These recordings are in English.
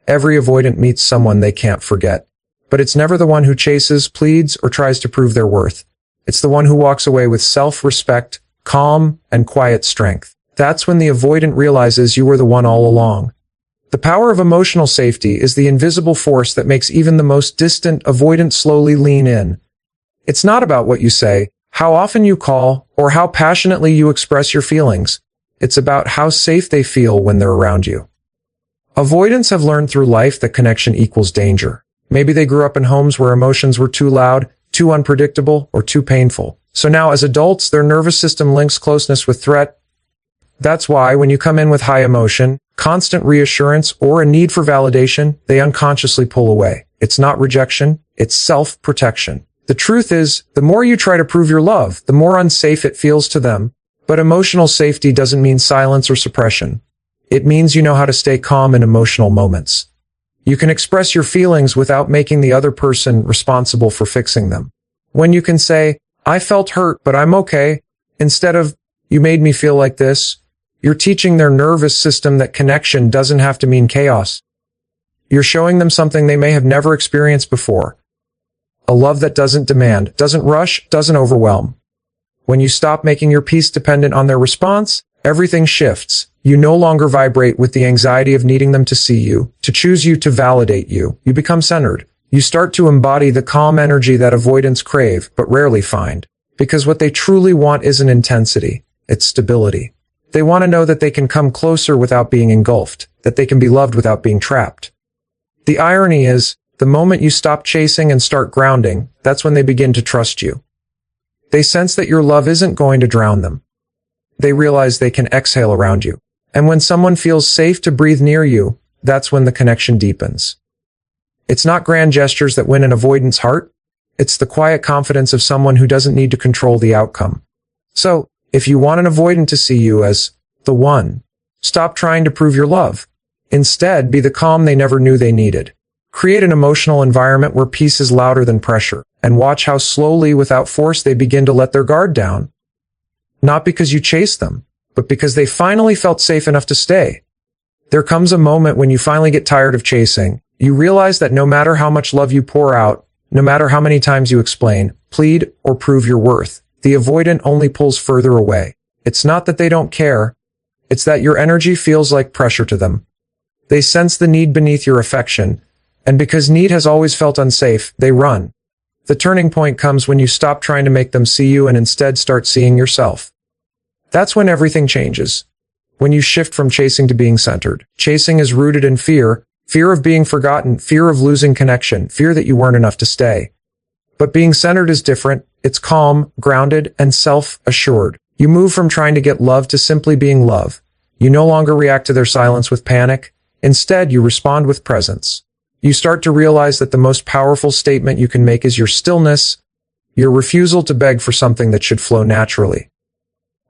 Every avoidant meets someone they can't forget. But it's never the one who chases, pleads, or tries to prove their worth. It's the one who walks away with self-respect, calm, and quiet strength. That's when the avoidant realizes you were the one all along. The power of emotional safety is the invisible force that makes even the most distant avoidant slowly lean in. It's not about what you say, how often you call, or how passionately you express your feelings. It's about how safe they feel when they're around you. Avoidants have learned through life that connection equals danger. Maybe they grew up in homes where emotions were too loud, too unpredictable, or too painful. So now as adults, their nervous system links closeness with threat. That's why when you come in with high emotion, constant reassurance, or a need for validation, they unconsciously pull away. It's not rejection, it's self-protection. The truth is, the more you try to prove your love, the more unsafe it feels to them. But emotional safety doesn't mean silence or suppression. It means you know how to stay calm in emotional moments. You can express your feelings without making the other person responsible for fixing them. When you can say, I felt hurt, but I'm okay, instead of, you made me feel like this, you're teaching their nervous system that connection doesn't have to mean chaos. You're showing them something they may have never experienced before. A love that doesn't demand, doesn't rush, doesn't overwhelm. When you stop making your peace dependent on their response, everything shifts. You no longer vibrate with the anxiety of needing them to see you, to choose you, to validate you. You become centered. You start to embody the calm energy that avoidants crave, but rarely find. Because what they truly want isn't intensity, it's stability. They want to know that they can come closer without being engulfed, that they can be loved without being trapped. The irony is, the moment you stop chasing and start grounding, that's when they begin to trust you. They sense that your love isn't going to drown them. They realize they can exhale around you. And when someone feels safe to breathe near you, that's when the connection deepens. It's not grand gestures that win an avoidant's heart. It's the quiet confidence of someone who doesn't need to control the outcome. So, if you want an avoidant to see you as the one, stop trying to prove your love. Instead, be the calm they never knew they needed. Create an emotional environment where peace is louder than pressure, and watch how slowly, without force, they begin to let their guard down. Not because you chased them, but because they finally felt safe enough to stay. There comes a moment when you finally get tired of chasing. You realize that no matter how much love you pour out, no matter how many times you explain, plead, or prove your worth, the avoidant only pulls further away. It's not that they don't care. It's that your energy feels like pressure to them. They sense the need beneath your affection, and because need has always felt unsafe, they run. The turning point comes when you stop trying to make them see you and instead start seeing yourself. That's when everything changes. When you shift from chasing to being centered. Chasing is rooted in fear, fear of being forgotten, fear of losing connection, fear that you weren't enough to stay. But being centered is different. It's calm, grounded, and self-assured. You move from trying to get love to simply being love. You no longer react to their silence with panic. Instead, you respond with presence. You start to realize that the most powerful statement you can make is your stillness, your refusal to beg for something that should flow naturally.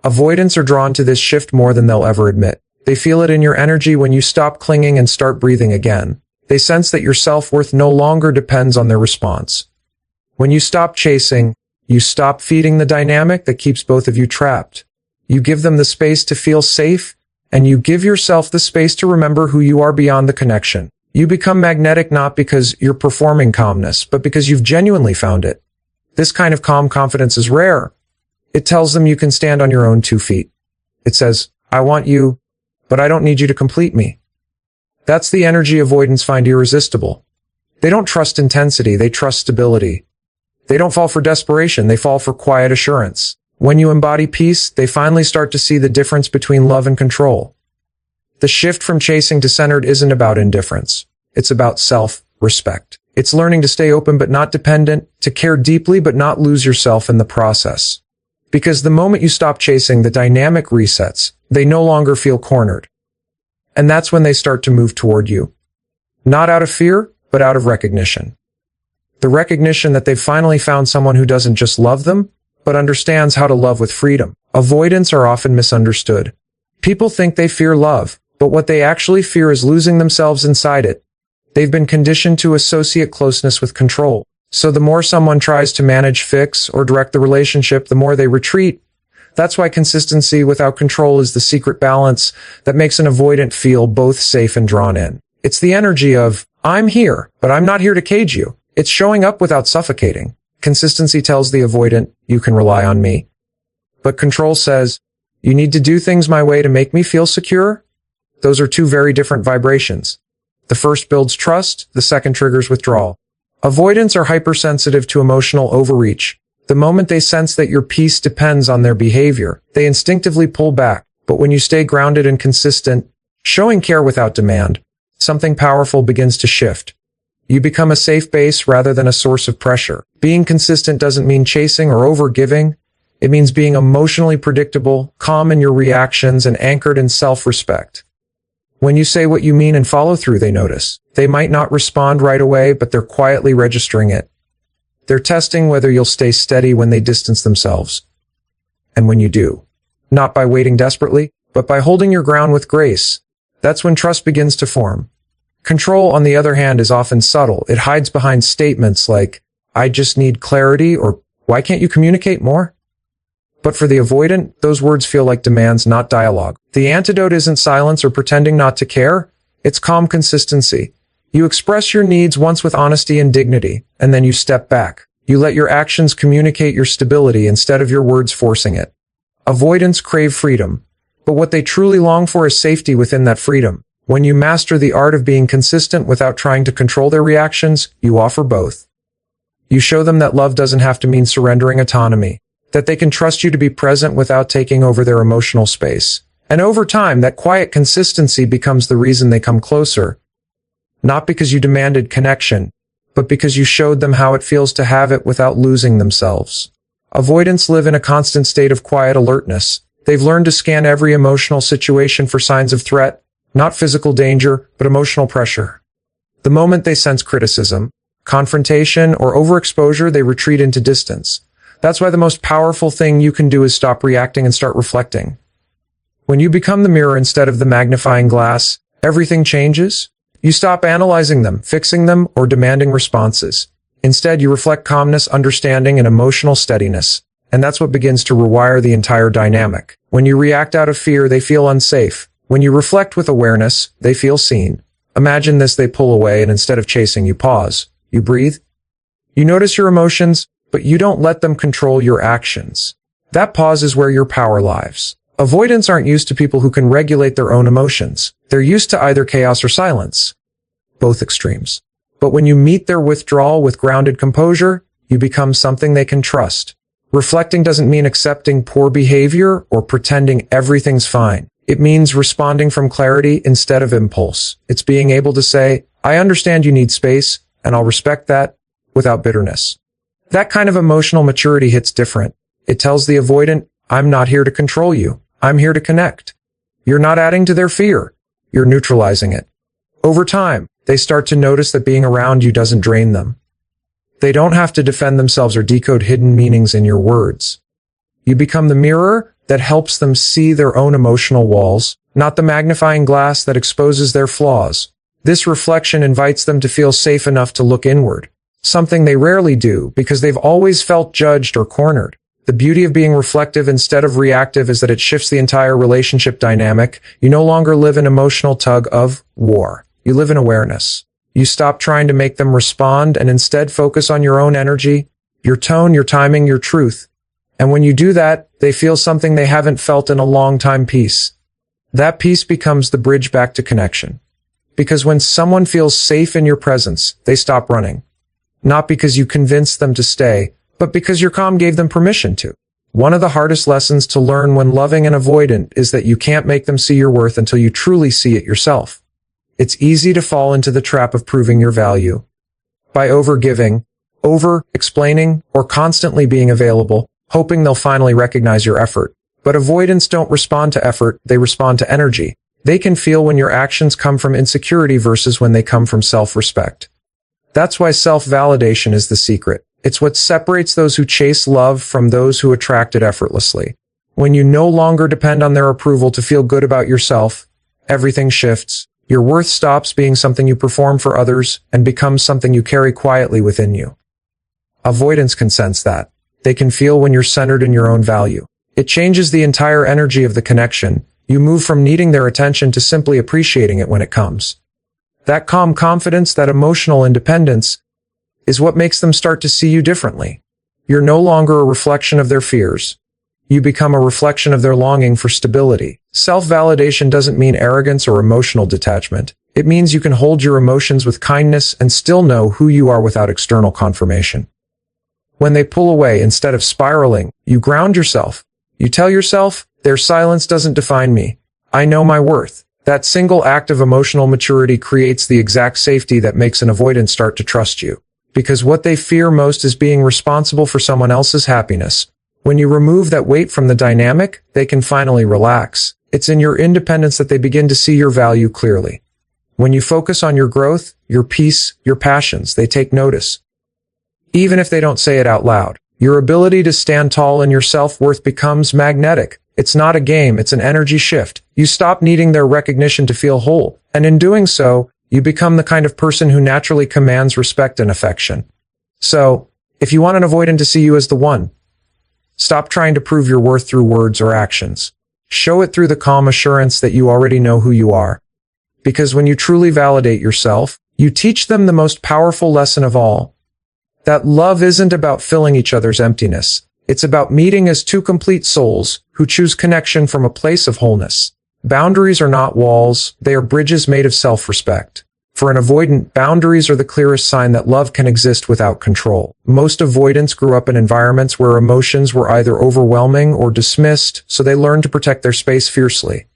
Avoidants are drawn to this shift more than they'll ever admit. They feel it in your energy when you stop clinging and start breathing again. They sense that your self-worth no longer depends on their response. When you stop chasing, you stop feeding the dynamic that keeps both of you trapped. You give them the space to feel safe, and you give yourself the space to remember who you are beyond the connection. You become magnetic not because you're performing calmness, but because you've genuinely found it. This kind of calm confidence is rare. It tells them you can stand on your own 2 feet. It says, I want you, but I don't need you to complete me. That's the energy avoidants find irresistible. They don't trust intensity, they trust stability. They don't fall for desperation, they fall for quiet assurance. When you embody peace, they finally start to see the difference between love and control. The shift from chasing to centered isn't about indifference. It's about self-respect. It's learning to stay open but not dependent, to care deeply but not lose yourself in the process. Because the moment you stop chasing, the dynamic resets. They no longer feel cornered. And that's when they start to move toward you. Not out of fear, but out of recognition. The recognition that they've finally found someone who doesn't just love them, but understands how to love with freedom. Avoidants are often misunderstood. People think they fear love, but what they actually fear is losing themselves inside it. They've been conditioned to associate closeness with control. So the more someone tries to manage, fix, or direct the relationship, the more they retreat. That's why consistency without control is the secret balance that makes an avoidant feel both safe and drawn in. It's the energy of, I'm here, but I'm not here to cage you. It's showing up without suffocating. Consistency tells the avoidant, you can rely on me. But control says, you need to do things my way to make me feel secure. Those are two very different vibrations. The first builds trust, the second triggers withdrawal. Avoidants are hypersensitive to emotional overreach. The moment they sense that your peace depends on their behavior, they instinctively pull back. But when you stay grounded and consistent, showing care without demand, something powerful begins to shift. You become a safe base rather than a source of pressure. Being consistent doesn't mean chasing or overgiving. It means being emotionally predictable, calm in your reactions, and anchored in self-respect. When you say what you mean and follow through, they notice. They might not respond right away, but they're quietly registering it. They're testing whether you'll stay steady when they distance themselves. And when you do, not by waiting desperately, but by holding your ground with grace, that's when trust begins to form. Control, on the other hand, is often subtle. It hides behind statements like, I just need clarity, or why can't you communicate more? But for the avoidant, those words feel like demands, not dialogue. The antidote isn't silence or pretending not to care. It's calm consistency. You express your needs once with honesty and dignity, and then you step back. You let your actions communicate your stability instead of your words forcing it. Avoidants crave freedom, but what they truly long for is safety within that freedom. When you master the art of being consistent without trying to control their reactions, you offer both. You show them that love doesn't have to mean surrendering autonomy, that they can trust you to be present without taking over their emotional space. And over time, that quiet consistency becomes the reason they come closer. Not because you demanded connection, but because you showed them how it feels to have it without losing themselves. Avoidants live in a constant state of quiet alertness. They've learned to scan every emotional situation for signs of threat, not physical danger, but emotional pressure. The moment they sense criticism, confrontation, or overexposure, they retreat into distance. That's why the most powerful thing you can do is stop reacting and start reflecting. When you become the mirror instead of the magnifying glass, everything changes. You stop analyzing them, fixing them, or demanding responses. Instead, you reflect calmness, understanding, and emotional steadiness. And that's what begins to rewire the entire dynamic. When you react out of fear, they feel unsafe. When you reflect with awareness, they feel seen. Imagine this: they pull away, and instead of chasing, you pause. You breathe. You notice your emotions, but you don't let them control your actions. That pause is where your power lies. Avoidants aren't used to people who can regulate their own emotions. They're used to either chaos or silence. Both extremes. But when you meet their withdrawal with grounded composure, you become something they can trust. Reflecting doesn't mean accepting poor behavior or pretending everything's fine. It means responding from clarity instead of impulse. It's being able to say, I understand you need space, and I'll respect that, without bitterness. That kind of emotional maturity hits different. It tells the avoidant, I'm not here to control you. I'm here to connect. You're not adding to their fear. You're neutralizing it. Over time, they start to notice that being around you doesn't drain them. They don't have to defend themselves or decode hidden meanings in your words. You become the mirror that helps them see their own emotional walls, not the magnifying glass that exposes their flaws. This reflection invites them to feel safe enough to look inward, something they rarely do because they've always felt judged or cornered. The beauty of being reflective instead of reactive is that it shifts the entire relationship dynamic. You no longer live in emotional tug of war. You live in awareness. You stop trying to make them respond and instead focus on your own energy, your tone, your timing, your truth. And when you do that, they feel something they haven't felt in a long time: peace. That peace becomes the bridge back to connection. Because when someone feels safe in your presence, they stop running. Not because you convinced them to stay, but because your calm gave them permission to. One of the hardest lessons to learn when loving an avoidant is that you can't make them see your worth until you truly see it yourself. It's easy to fall into the trap of proving your value. By over-giving, over-explaining, or constantly being available, hoping they'll finally recognize your effort. But avoidants don't respond to effort, they respond to energy. They can feel when your actions come from insecurity versus when they come from self-respect. That's why self-validation is the secret. It's what separates those who chase love from those who attract it effortlessly. When you no longer depend on their approval to feel good about yourself, everything shifts. Your worth stops being something you perform for others and becomes something you carry quietly within you. Avoidants can sense that. They can feel when you're centered in your own value. It changes the entire energy of the connection. You move from needing their attention to simply appreciating it when it comes. That calm confidence, that emotional independence, is what makes them start to see you differently. You're no longer a reflection of their fears. You become a reflection of their longing for stability. Self-validation doesn't mean arrogance or emotional detachment. It means you can hold your emotions with kindness and still know who you are without external confirmation. When they pull away, instead of spiraling, you ground yourself. You tell yourself, their silence doesn't define me. I know my worth. That single act of emotional maturity creates the exact safety that makes an avoidant start to trust you. Because what they fear most is being responsible for someone else's happiness. When you remove that weight from the dynamic, they can finally relax. It's in your independence that they begin to see your value clearly. When you focus on your growth, your peace, your passions, they take notice. Even if they don't say it out loud, your ability to stand tall in your self-worth becomes magnetic. It's not a game, it's an energy shift. You stop needing their recognition to feel whole, and in doing so, you become the kind of person who naturally commands respect and affection. So, if you want an avoidant to see you as the one, stop trying to prove your worth through words or actions. Show it through the calm assurance that you already know who you are. Because when you truly validate yourself, you teach them the most powerful lesson of all. That love isn't about filling each other's emptiness. It's about meeting as two complete souls who choose connection from a place of wholeness. Boundaries are not walls, they are bridges made of self-respect. For an avoidant, boundaries are the clearest sign that love can exist without control. Most avoidants grew up in environments where emotions were either overwhelming or dismissed, so they learned to protect their space fiercely.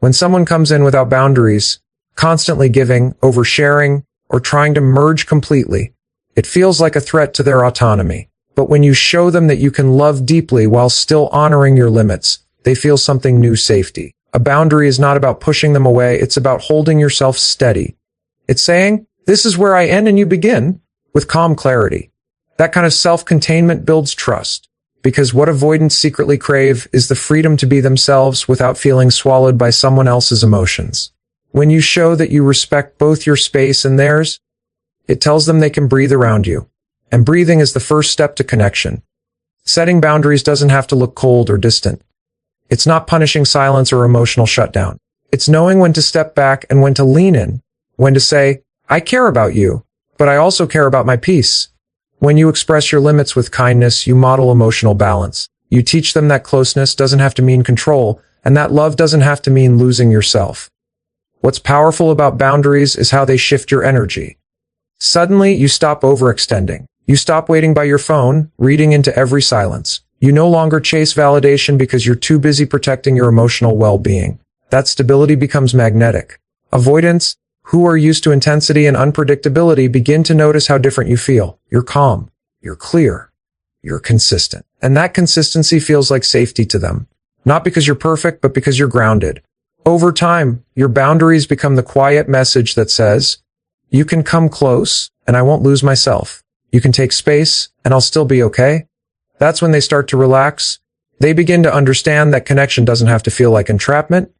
When someone comes in without boundaries, constantly giving, oversharing, or trying to merge completely, it feels like a threat to their autonomy. But when you show them that you can love deeply while still honoring your limits, they feel something new: safety. A boundary is not about pushing them away, it's about holding yourself steady. It's saying, this is where I end and you begin, with calm clarity. That kind of self-containment builds trust. Because what avoidants secretly crave is the freedom to be themselves without feeling swallowed by someone else's emotions. When you show that you respect both your space and theirs, it tells them they can breathe around you. And breathing is the first step to connection. Setting boundaries doesn't have to look cold or distant. It's not punishing silence or emotional shutdown. It's knowing when to step back and when to lean in. When to say, I care about you, but I also care about my peace. When you express your limits with kindness, you model emotional balance. You teach them that closeness doesn't have to mean control, and that love doesn't have to mean losing yourself. What's powerful about boundaries is how they shift your energy. Suddenly, you stop overextending. You stop waiting by your phone, reading into every silence. You no longer chase validation because you're too busy protecting your emotional well-being. That stability becomes magnetic. Avoidants, who are used to intensity and unpredictability, begin to notice how different you feel. You're calm. You're clear. You're consistent. And that consistency feels like safety to them. Not because you're perfect, but because you're grounded. Over time, your boundaries become the quiet message that says, you can come close, and I won't lose myself. You can take space, and I'll still be okay. That's when they start to relax. They begin to understand that connection doesn't have to feel like entrapment.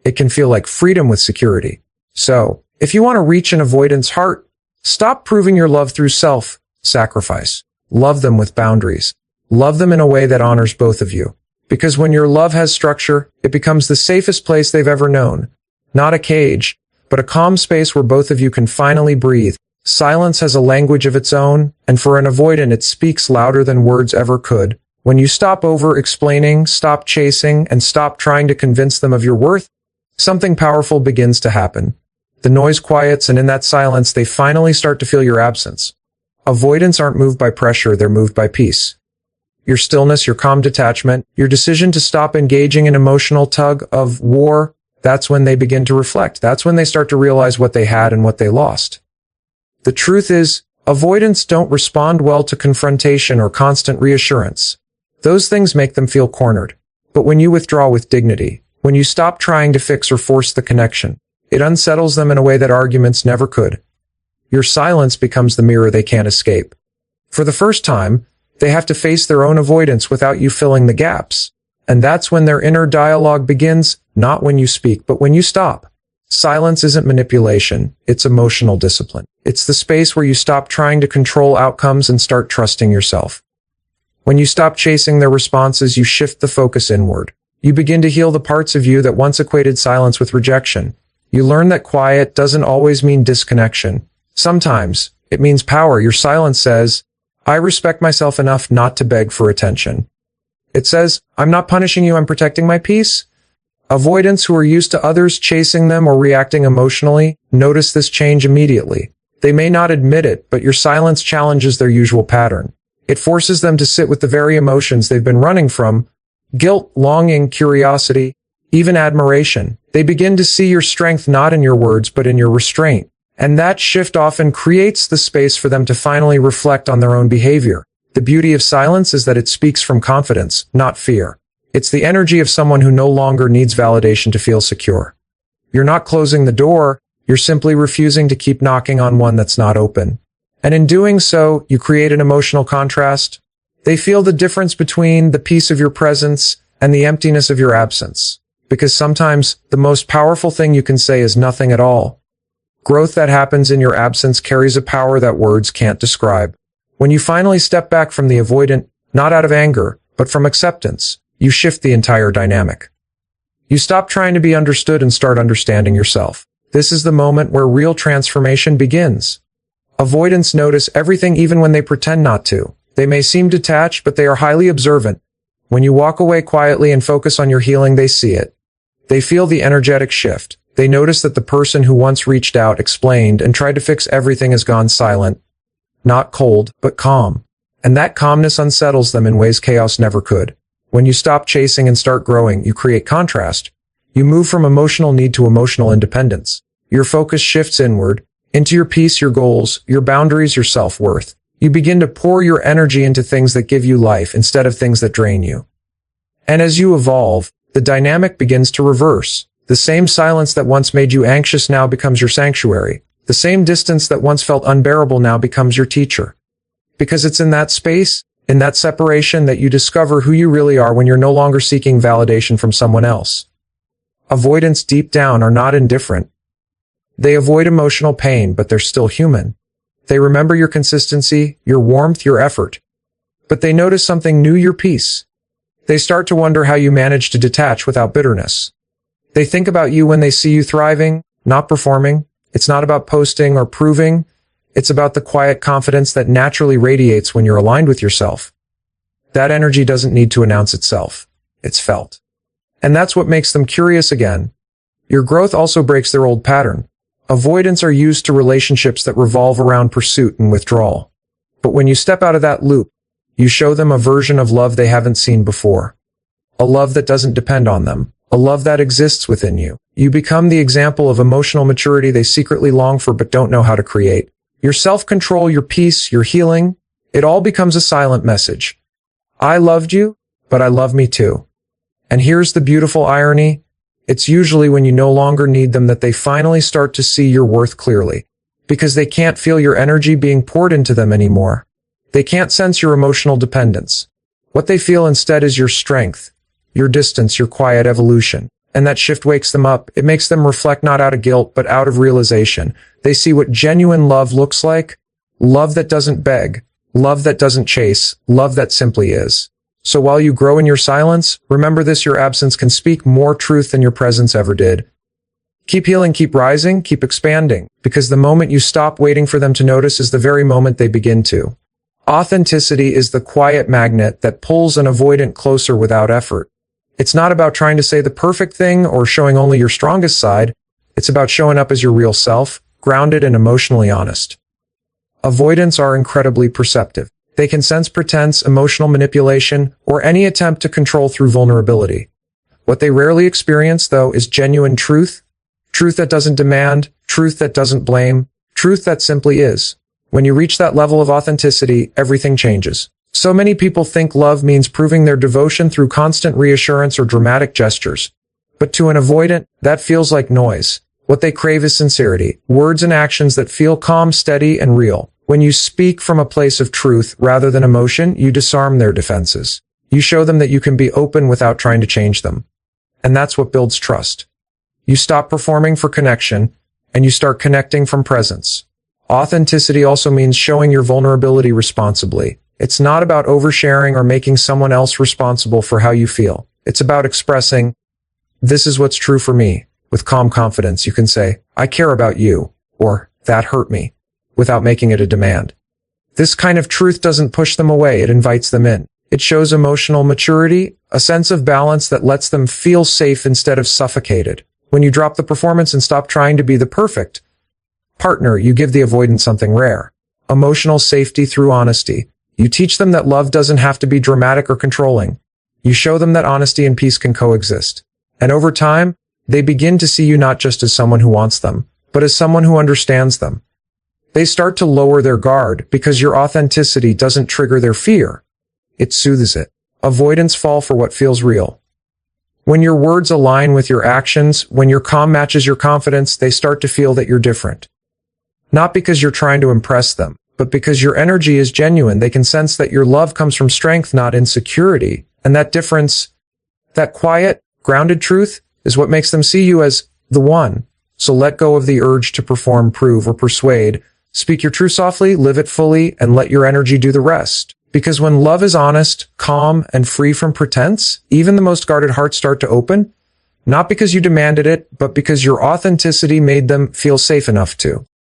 It can feel like freedom with security. So, if you want to reach an avoidant's heart, stop proving your love through self-sacrifice. Love them with boundaries. Love them in a way that honors both of you. Because when your love has structure, it becomes the safest place they've ever known. Not a cage, but a calm space where both of you can finally breathe. Silence has a language of its own, and for an avoidant it speaks louder than words ever could. When you stop over-explaining, stop chasing, and stop trying to convince them of your worth, something powerful begins to happen. The noise quiets, and in that silence they finally start to feel your absence. Avoidants aren't moved by pressure, they're moved by peace. Your stillness, your calm detachment, your decision to stop engaging in emotional tug-of-war, that's when they begin to reflect. That's when they start to realize what they had and what they lost. The truth is, avoidants don't respond well to confrontation or constant reassurance. Those things make them feel cornered. But when you withdraw with dignity, when you stop trying to fix or force the connection, it unsettles them in a way that arguments never could. Your silence becomes the mirror they can't escape. For the first time, they have to face their own avoidance without you filling the gaps. And that's when their inner dialogue begins, not when you speak, but when you stop. Silence isn't manipulation, it's emotional discipline. It's the space where you stop trying to control outcomes and start trusting yourself. When you stop chasing their responses, you shift the focus inward. You begin to heal the parts of you that once equated silence with rejection. You learn that quiet doesn't always mean disconnection. Sometimes it means power. Your silence says, I respect myself enough not to beg for attention. It says, I'm not punishing you, I'm protecting my peace. Avoidants who are used to others chasing them or reacting emotionally notice this change immediately. They may not admit it, but your silence challenges their usual pattern. It forces them to sit with the very emotions they've been running from: guilt, longing, curiosity, even admiration. They begin to see your strength not in your words, but in your restraint. And that shift often creates the space for them to finally reflect on their own behavior. The beauty of silence is that it speaks from confidence, not fear. It's the energy of someone who no longer needs validation to feel secure. You're not closing the door, you're simply refusing to keep knocking on one that's not open. And in doing so, you create an emotional contrast. They feel the difference between the peace of your presence and the emptiness of your absence. Because sometimes the most powerful thing you can say is nothing at all. Growth that happens in your absence carries a power that words can't describe. When you finally step back from the avoidant, not out of anger, but from acceptance, you shift the entire dynamic. You stop trying to be understood and start understanding yourself. This is the moment where real transformation begins. Avoidants notice everything even when they pretend not to. They may seem detached, but they are highly observant. When you walk away quietly and focus on your healing, they see it. They feel the energetic shift. They notice that the person who once reached out, explained, and tried to fix everything has gone silent. Not cold, but calm. And that calmness unsettles them in ways chaos never could. When you stop chasing and start growing, you create contrast. You move from emotional need to emotional independence. Your focus shifts inward, into your peace, your goals, your boundaries, your self-worth. You begin to pour your energy into things that give you life instead of things that drain you. And as you evolve, the dynamic begins to reverse. The same silence that once made you anxious now becomes your sanctuary. The same distance that once felt unbearable now becomes your teacher. Because it's in that space, in that separation, that you discover who you really are when you're no longer seeking validation from someone else. Avoidants deep down are not indifferent. They avoid emotional pain, but they're still human. They remember your consistency, your warmth, your effort. But they notice something new: your peace. They start to wonder how you manage to detach without bitterness. They think about you when they see you thriving, not performing. It's not about posting or proving. It's about the quiet confidence that naturally radiates when you're aligned with yourself. That energy doesn't need to announce itself. It's felt. And that's what makes them curious again. Your growth also breaks their old pattern. Avoidants are used to relationships that revolve around pursuit and withdrawal. But when you step out of that loop, you show them a version of love they haven't seen before. A love that doesn't depend on them. A love that exists within you. You become the example of emotional maturity they secretly long for but don't know how to create. Your self-control, your peace, your healing, it all becomes a silent message. I loved you, but I love me too. And here's the beautiful irony. It's usually when you no longer need them that they finally start to see your worth clearly. Because they can't feel your energy being poured into them anymore. They can't sense your emotional dependence. What they feel instead is your strength, your distance, your quiet evolution. And that shift wakes them up. It makes them reflect not out of guilt, but out of realization. They see what genuine love looks like. Love that doesn't beg. Love that doesn't chase. Love that simply is. So while you grow in your silence, remember this: your absence can speak more truth than your presence ever did. Keep healing, keep rising, keep expanding. Because the moment you stop waiting for them to notice is the very moment they begin to. Authenticity is the quiet magnet that pulls an avoidant closer without effort. It's not about trying to say the perfect thing or showing only your strongest side. It's about showing up as your real self, grounded and emotionally honest. Avoidants are incredibly perceptive. They can sense pretense, emotional manipulation, or any attempt to control through vulnerability. What they rarely experience, though, is genuine truth. Truth that doesn't demand, truth that doesn't blame, truth that simply is. When you reach that level of authenticity, everything changes. So many people think love means proving their devotion through constant reassurance or dramatic gestures. But to an avoidant, that feels like noise. What they crave is sincerity, words and actions that feel calm, steady, and real. When you speak from a place of truth rather than emotion, you disarm their defenses. You show them that you can be open without trying to change them. And that's what builds trust. You stop performing for connection, and you start connecting from presence. Authenticity also means showing your vulnerability responsibly. It's not about oversharing or making someone else responsible for how you feel. It's about expressing, this is what's true for me, With calm confidence, you can say, "I care about you," or "That hurt me," without making it a demand. This kind of truth doesn't push them away, it invites them in. It shows emotional maturity, a sense of balance that lets them feel safe instead of suffocated. When you drop the performance and stop trying to be the perfect partner, you give the avoidant something rare. Emotional safety through honesty. You teach them that love doesn't have to be dramatic or controlling. You show them that honesty and peace can coexist. And over time, they begin to see you not just as someone who wants them, but as someone who understands them. They start to lower their guard because your authenticity doesn't trigger their fear. It soothes it. Avoidants fall for what feels real. When your words align with your actions, when your calm matches your confidence, they start to feel that you're different. Not because you're trying to impress them, but because your energy is genuine. They can sense that your love comes from strength, not insecurity. And that difference, that quiet, grounded truth, is what makes them see you as the one. So let go of the urge to perform, prove, or persuade. Speak your truth softly, live it fully, and let your energy do the rest. Because when love is honest, calm, and free from pretense, even the most guarded hearts start to open. Not because you demanded it, but because your authenticity made them feel safe enough to.